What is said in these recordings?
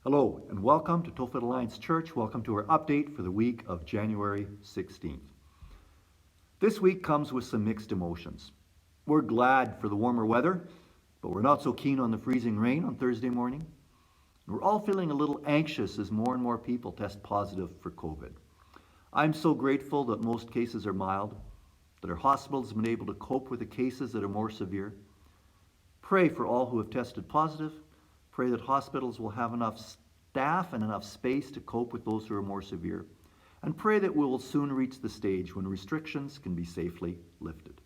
Hello and welcome to Tophet Alliance Church. Welcome to our update for the week of January 16th. This week comes with some mixed emotions. We're glad for the warmer weather, but we're not so keen on the freezing rain on Thursday morning. We're all feeling a little anxious as more and more people test positive for COVID. I'm so grateful that most cases are mild, that our hospitals have been able to cope with the cases that are more severe. Pray for all who have tested positive. Pray that hospitals will have enough staff and enough space to cope with those who are more severe. And pray that we will soon reach the stage when restrictions can be safely lifted.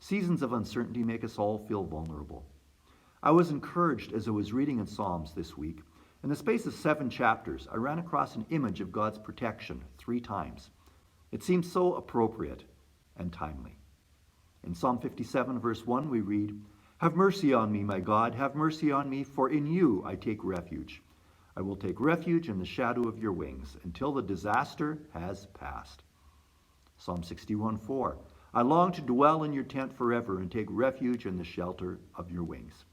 Seasons of uncertainty make us all feel vulnerable. I was encouraged as I was reading in Psalms this week. In the space of 7 chapters, I ran across an image of God's protection 3 times. It seemed so appropriate and timely. In Psalm 57, verse 1, we read, "Have mercy on me, my God, have mercy on me, for in you I take refuge. I will take refuge in the shadow of your wings until the disaster has passed." Psalm 61:4, "I long to dwell in your tent forever and take refuge in the shelter of your wings."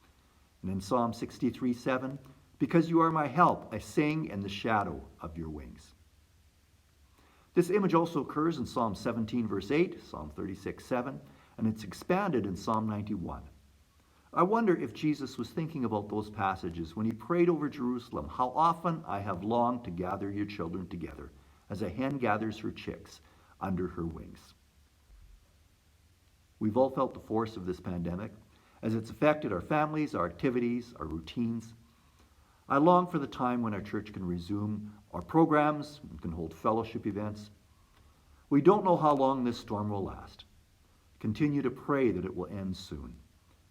And in Psalm 63:7, "Because you are my help, I sing in the shadow of your wings." This image also occurs in Psalm 17, verse 8, Psalm 36:7, and it's expanded in Psalm 91. I wonder if Jesus was thinking about those passages when he prayed over Jerusalem, "How often I have longed to gather your children together, as a hen gathers her chicks under her wings." We've all felt the force of this pandemic as it's affected our families, our activities, our routines. I long for the time when our church can resume our programs and can hold fellowship events. We don't know how long this storm will last. Continue to pray that it will end soon.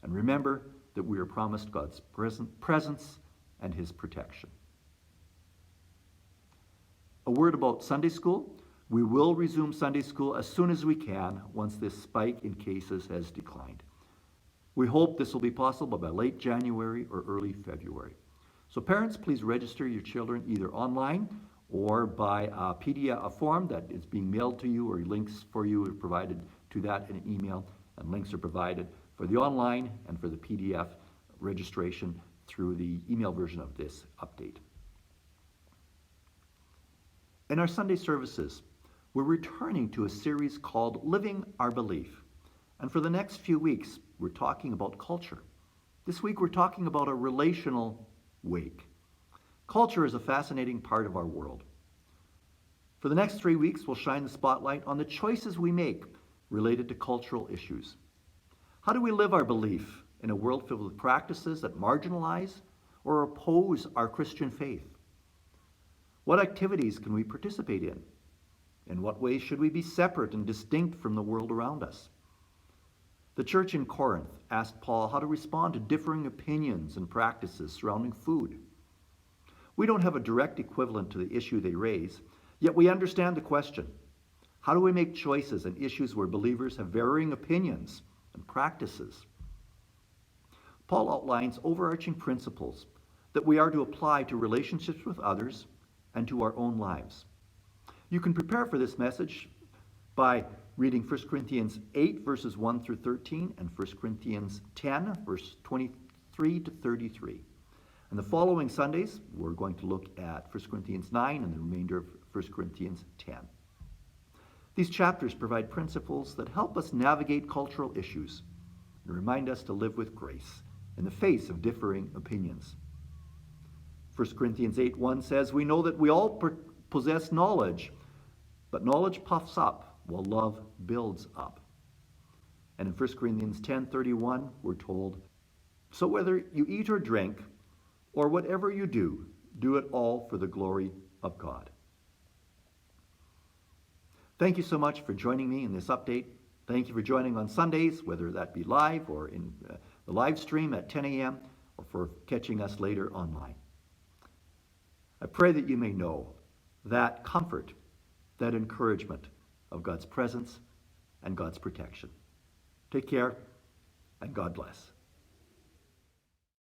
And remember that we are promised God's presence and his protection. A word about Sunday school. We will resume Sunday school as soon as we can once this spike in cases has declined. We hope this will be possible by late January or early February. So parents, please register your children either online or by a PDF, a form that is being mailed to you, or links for you are provided to that in an email, and links are provided for the online and for the PDF registration through the email version of this update. In our Sunday services, we're returning to a series called Living Our Belief. And for the next few weeks, we're talking about culture. This week, we're talking about a relational wake. Culture is a fascinating part of our world. For the next 3 weeks, we'll shine the spotlight on the choices we make related to cultural issues. How do we live our belief in a world filled with practices that marginalize or oppose our Christian faith? What activities can we participate in? In what ways should we be separate and distinct from the world around us? The church in Corinth asked Paul how to respond to differing opinions and practices surrounding food. We don't have a direct equivalent to the issue they raise, yet we understand the question. How do we make choices in issues where believers have varying opinions and practices? Paul outlines overarching principles that we are to apply to relationships with others and to our own lives. You can prepare for this message by reading 1 Corinthians 8, verses 1 through 13, and 1 Corinthians 10, verse 23 to 33. And the following Sundays, we're going to look at 1 Corinthians 9 and the remainder of 1 Corinthians 10. These chapters provide principles that help us navigate cultural issues and remind us to live with grace in the face of differing opinions. 1 Corinthians 8:1 says, "We know that we all possess knowledge, but knowledge puffs up while love builds up." And in 1 Corinthians 10:31, we're told, "So whether you eat or drink, or whatever you do, do it all for the glory of God." Thank you so much for joining me in this update. Thank you for joining on Sundays, whether that be live or in the live stream at 10 a.m. or for catching us later online. I pray that you may know that comfort, that encouragement of God's presence and God's protection. Take care, and God bless.